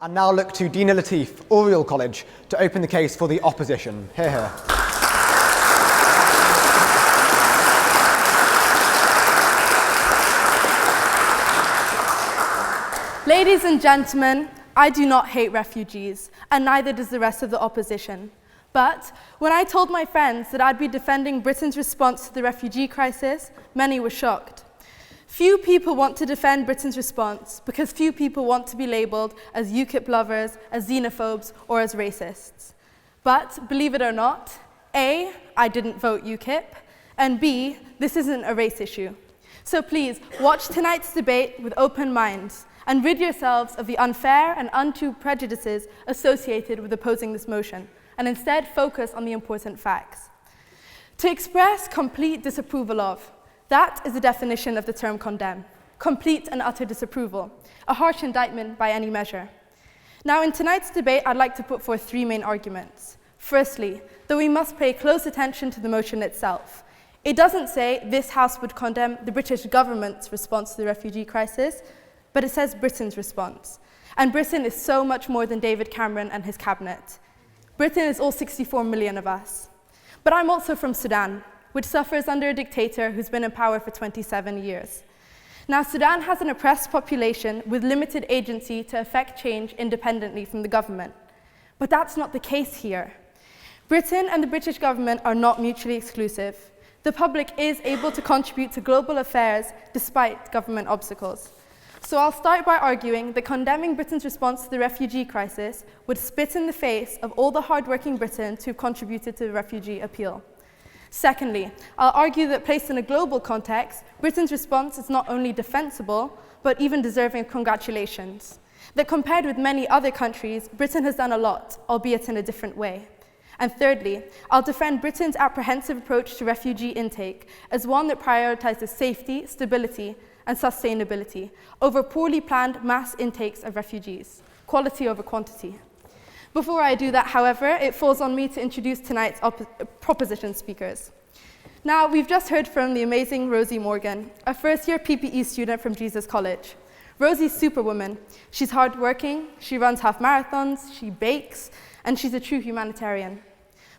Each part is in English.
And now look to Dena Latif, Oriel College, to open the case for the opposition. Hear, hear. Ladies and gentlemen, I do not hate refugees, and neither does the rest of the opposition. But when I told my friends that I'd be defending Britain's response to the refugee crisis, many were shocked. Few people want to defend Britain's response because few people want to be labelled as UKIP lovers, as xenophobes, or as racists. But believe it or not, A, I didn't vote UKIP, and B, this isn't a race issue. So please, watch tonight's debate with open minds and rid yourselves of the unfair and untrue prejudices associated with opposing this motion, and instead focus on the important facts. To express complete disapproval of, that is the definition of the term condemn. Complete and utter disapproval, a harsh indictment by any measure. Now, in tonight's debate, I'd like to put forth three main arguments. Firstly, that we must pay close attention to the motion itself. It doesn't say this House would condemn the British government's response to the refugee crisis, but it says Britain's response. And Britain is so much more than David Cameron and his cabinet. Britain is all 64 million of us. But I'm also from Sudan, which suffers under a dictator who's been in power for 27 years. Now, Sudan has an oppressed population with limited agency to effect change independently from the government. But that's not the case here. Britain and the British government are not mutually exclusive. The public is able to contribute to global affairs despite government obstacles. So I'll start by arguing that condemning Britain's response to the refugee crisis would spit in the face of all the hard-working Britons who've contributed to the refugee appeal. Secondly, I'll argue that placed in a global context, Britain's response is not only defensible, but even deserving of congratulations. That compared with many other countries, Britain has done a lot, albeit in a different way. And thirdly, I'll defend Britain's apprehensive approach to refugee intake as one that prioritizes safety, stability, and sustainability over poorly planned mass intakes of refugees, quality over quantity. Before I do that, however, it falls on me to introduce tonight's proposition speakers. Now, we've just heard from the amazing Rosie Morgan, a first-year PPE student from Jesus College. Rosie's superwoman. She's hardworking, she runs half marathons, she bakes, and she's a true humanitarian.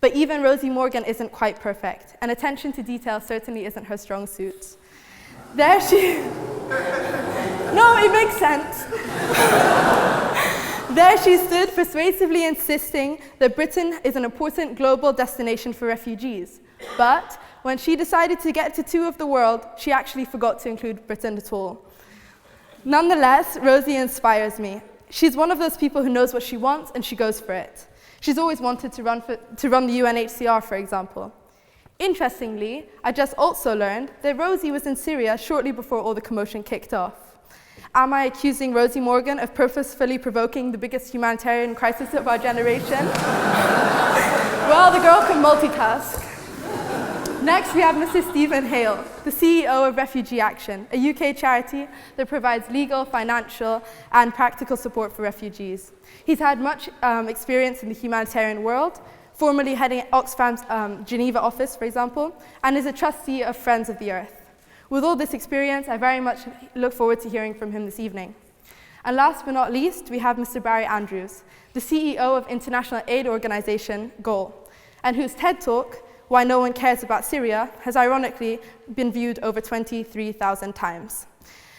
But even Rosie Morgan isn't quite perfect, and attention to detail certainly isn't her strong suit. There she... No, it makes sense. There she stood, persuasively insisting that Britain is an important global destination for refugees. But when she decided to get to two of the world, she actually forgot to include Britain at all. Nonetheless, Rosie inspires me. She's one of those people who knows what she wants and she goes for it. She's always wanted to run the UNHCR, for example. Interestingly, I just also learned that Rosie was in Syria shortly before all the commotion kicked off. Am I accusing Rosie Morgan of purposefully provoking the biggest humanitarian crisis of our generation? Well, the girl can multitask. Next, we have Mr. Stephen Hale, the CEO of Refugee Action, a UK charity that provides legal, financial, and practical support for refugees. He's had much experience in the humanitarian world, formerly heading Oxfam's Geneva office, for example, and is a trustee of Friends of the Earth. With all this experience, I very much look forward to hearing from him this evening. And last but not least, we have Mr. Barry Andrews, the CEO of international aid organization GOAL, and whose TED Talk, Why No One Cares About Syria, has ironically been viewed over 23,000 times.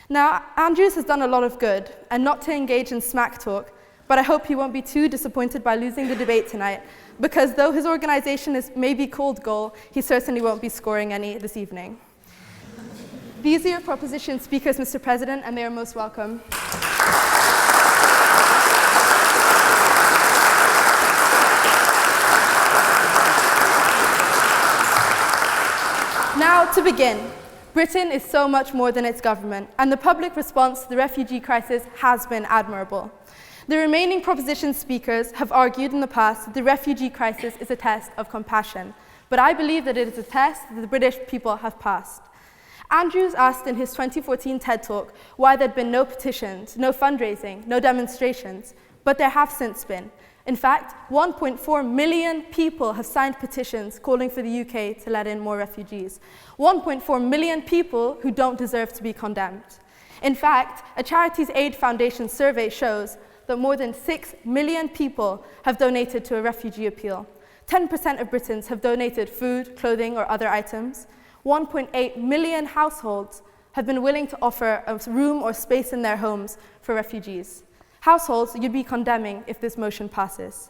Now, Andrews has done a lot of good, and not to engage in smack talk, but I hope he won't be too disappointed by losing the debate tonight, because though his organization is maybe called GOAL, he certainly won't be scoring any this evening. These are your proposition speakers, Mr. President, and they are most welcome. Now, to begin, Britain is so much more than its government, and the public response to the refugee crisis has been admirable. The remaining proposition speakers have argued in the past that the refugee crisis is a test of compassion, but I believe that it is a test that the British people have passed. Andrews asked in his 2014 TED Talk why there'd been no petitions, no fundraising, no demonstrations, but there have since been. In fact, 1.4 million people have signed petitions calling for the UK to let in more refugees. 1.4 million people who don't deserve to be condemned. In fact, a Charities Aid Foundation survey shows that more than 6 million people have donated to a refugee appeal. 10% of Britons have donated food, clothing, or other items. 1.8 million households have been willing to offer a room or space in their homes for refugees. Households you'd be condemning if this motion passes.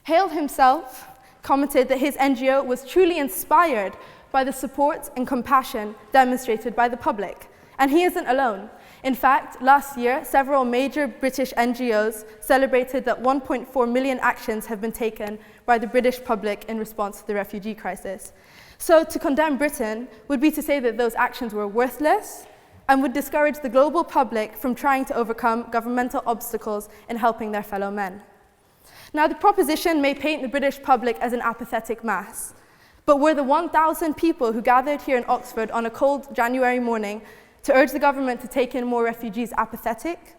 Hale himself commented that his NGO was truly inspired by the support and compassion demonstrated by the public. And he isn't alone. In fact, last year, several major British NGOs celebrated that 1.4 million actions have been taken by the British public in response to the refugee crisis. So to condemn Britain would be to say that those actions were worthless and would discourage the global public from trying to overcome governmental obstacles in helping their fellow men. Now, the proposition may paint the British public as an apathetic mass, but were the 1,000 people who gathered here in Oxford on a cold January morning to urge the government to take in more refugees apathetic?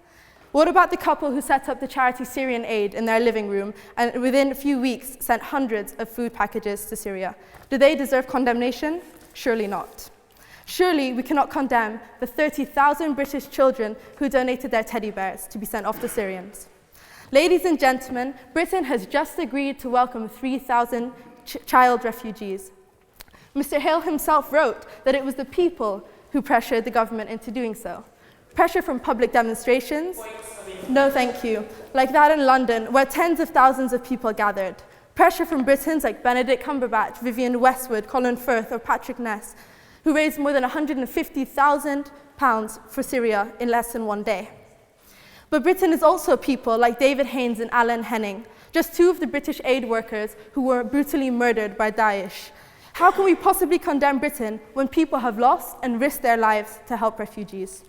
What about the couple who set up the charity Syrian Aid in their living room and within a few weeks sent hundreds of food packages to Syria? Do they deserve condemnation? Surely not. Surely we cannot condemn the 30,000 British children who donated their teddy bears to be sent off to Syrians. Ladies and gentlemen, Britain has just agreed to welcome 3,000 child refugees. Mr. Hale himself wrote that it was the people who pressured the government into doing so. Pressure from public demonstrations? No, thank you. Like that in London, where tens of thousands of people gathered. Pressure from Britons like Benedict Cumberbatch, Vivienne Westwood, Colin Firth, or Patrick Ness, who raised more than £150,000 for Syria in less than one day. But Britain is also people like David Haines and Alan Henning, just two of the British aid workers who were brutally murdered by Daesh. How can we possibly condemn Britain when people have lost and risked their lives to help refugees?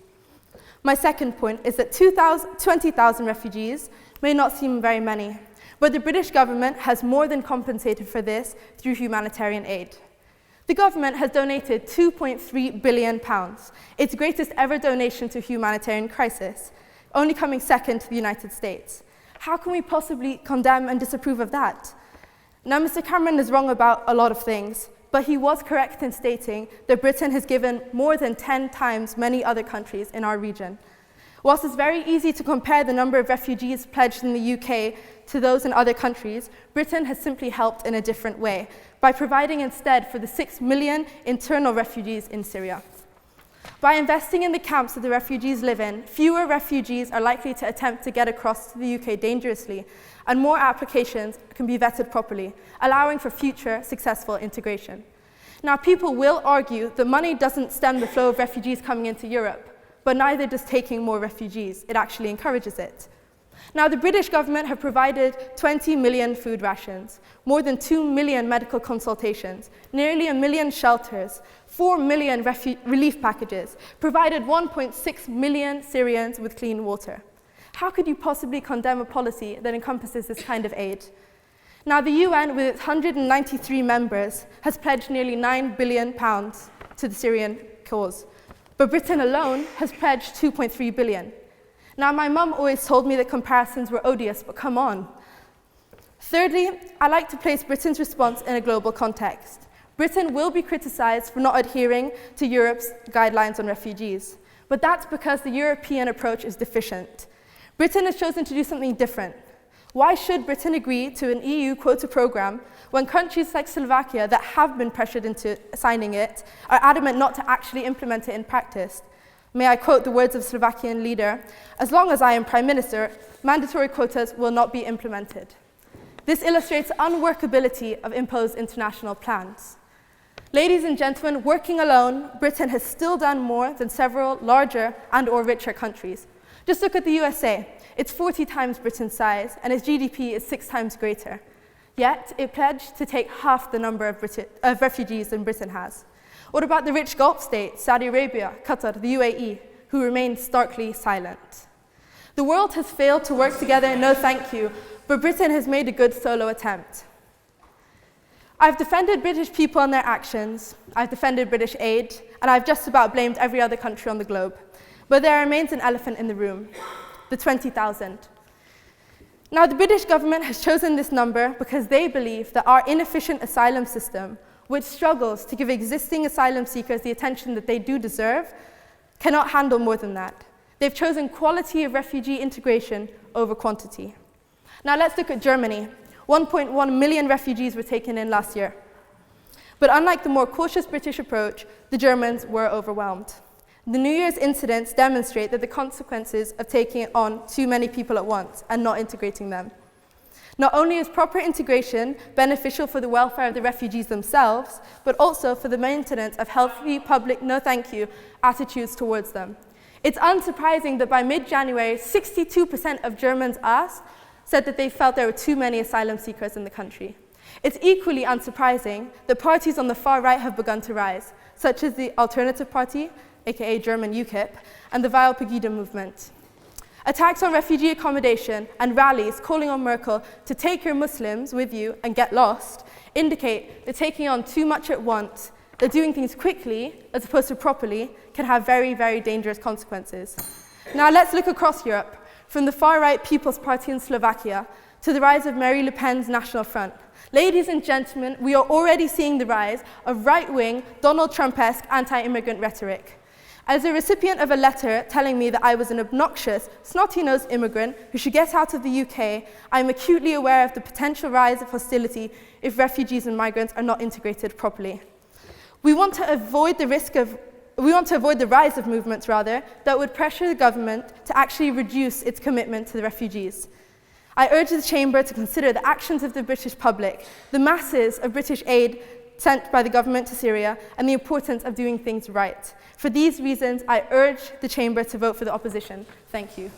My second point is that 20,000 refugees may not seem very many, but the British government has more than compensated for this through humanitarian aid. The government has donated £2.3 billion, its greatest ever donation to a humanitarian crisis, only coming second to the United States. How can we possibly condemn and disapprove of that? Now, Mr. Cameron is wrong about a lot of things, but he was correct in stating that Britain has given more than 10 times many other countries in our region. Whilst it's very easy to compare the number of refugees pledged in the UK to those in other countries, Britain has simply helped in a different way, by providing instead for the 6 million internal refugees in Syria. By investing in the camps that the refugees live in, fewer refugees are likely to attempt to get across to the UK dangerously, and more applications can be vetted properly, allowing for future successful integration. Now, people will argue that money doesn't stem the flow of refugees coming into Europe, but neither does taking more refugees. It actually encourages it. Now, the British government have provided 20 million food rations, more than 2 million medical consultations, nearly 1 million shelters, 4 million relief packages, provided 1.6 million Syrians with clean water. How could you possibly condemn a policy that encompasses this kind of aid? Now, the UN, with its 193 members, has pledged nearly £9 billion to the Syrian cause, but Britain alone has pledged 2.3 billion. Now, my mum always told me that comparisons were odious, but come on. Thirdly, I like to place Britain's response in a global context. Britain will be criticised for not adhering to Europe's guidelines on refugees, but that's because the European approach is deficient. Britain has chosen to do something different. Why should Britain agree to an EU quota programme when countries like Slovakia that have been pressured into signing it are adamant not to actually implement it in practice? May I quote the words of Slovakian leader, "As long as I am Prime Minister, mandatory quotas will not be implemented." This illustrates the unworkability of imposed international plans. Ladies and gentlemen, working alone, Britain has still done more than several larger and/or richer countries. Just look at the USA. It's 40 times Britain's size, and its GDP is 6 times greater. Yet, it pledged to take half the number of refugees than Britain has. What about the rich Gulf states, Saudi Arabia, Qatar, the UAE, who remain starkly silent? The world has failed to work together, no thank you, but Britain has made a good solo attempt. I've defended British people and their actions, I've defended British aid, and I've just about blamed every other country on the globe. But there remains an elephant in the room, the 20,000. Now, the British government has chosen this number because they believe that our inefficient asylum system, which struggles to give existing asylum seekers the attention that they do deserve, cannot handle more than that. They've chosen quality of refugee integration over quantity. Now let's look at Germany. 1.1 million refugees were taken in last year. But unlike the more cautious British approach, the Germans were overwhelmed. The New Year's incidents demonstrate that the consequences of taking on too many people at once and not integrating them. Not only is proper integration beneficial for the welfare of the refugees themselves, but also for the maintenance of healthy public no thank you attitudes towards them. It's unsurprising that by mid-January, 62% of Germans asked said that they felt there were too many asylum seekers in the country. It's equally unsurprising that parties on the far right have begun to rise, such as the Alternative Party, aka German UKIP, and the Weil Pegida movement. Attacks on refugee accommodation and rallies calling on Merkel to take your Muslims with you and get lost indicate that taking on too much at once, that doing things quickly as opposed to properly, can have very, very dangerous consequences. Now let's look across Europe, from the far-right People's Party in Slovakia to the rise of Marie Le Pen's National Front. Ladies and gentlemen, we are already seeing the rise of right-wing, Donald Trump-esque anti-immigrant rhetoric. As a recipient of a letter telling me that I was an obnoxious, snotty-nosed immigrant who should get out of the UK, I am acutely aware of the potential rise of hostility if refugees and migrants are not integrated properly. We want to avoid the rise of movements, that would pressure the government to actually reduce its commitment to the refugees. I urge the Chamber to consider the actions of the British public, the masses of British aid sent by the government to Syria, and the importance of doing things right. For these reasons, I urge the Chamber to vote for the opposition. Thank you.